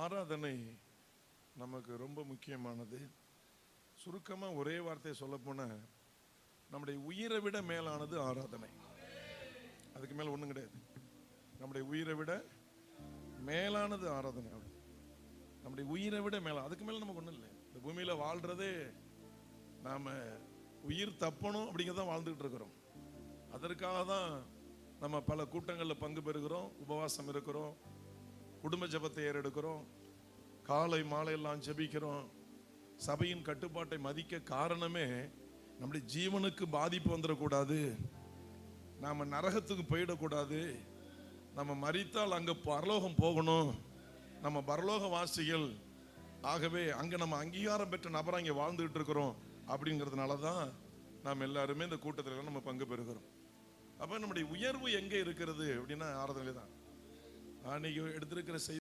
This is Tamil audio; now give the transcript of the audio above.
ஆராதனை நமக்கு ரொம்ப முக்கியமானது. சுருக்கமாக ஒரே வார்த்தையை சொல்லப்போன, நம்முடைய உயிரை விட மேலானது ஆராதனை. அதுக்கு மேலே ஒன்றும் கிடையாது. நம்முடைய உயிரை விட மேலானது ஆராதனை. நம்முடைய உயிரை விட மேல, அதுக்கு மேலே நமக்கு ஒன்றும் இல்லை. இந்த பூமியில் வாழ்கிறதே நாம் உயிர் தப்பணும் அப்படிங்கிறதான் வாழ்ந்துக்கிட்டு இருக்கிறோம். அதற்காக தான் நம்ம பல கூட்டங்களில் பங்கு பெறுகிறோம், உபவாசம் இருக்கிறோம், குடும்ப ஜெபத்தை ஏறெடுக்கிறோம், காலை மாலையெல்லாம் ஜெபிக்கிறோம். சபையின் கட்டுப்பாட்டை மதிக்க காரணமே நம்முடைய ஜீவனுக்கு பாதிப்பு வந்துடக்கூடாது, நாம் நரகத்துக்கு போயிடக்கூடாது, நம்ம மரித்தால் அங்கே பரலோகம் போகணும், நம்ம பரலோக வாசிகள், ஆகவே அங்கே நம்ம அங்கீகாரம் பெற்ற நபராக இங்கே வாழ்ந்துகிட்டு இருக்கிறோம். அப்படிங்கிறதுனால தான் நாம் எல்லாருமே இந்த கூட்டத்தில் நம்ம பங்கு பெறுகிறோம். அப்போ நம்முடைய உயர்வு எங்கே இருக்கிறது அப்படின்னா ஆராதனை தான். அன்னைக்கு எடுத்திருக்கிற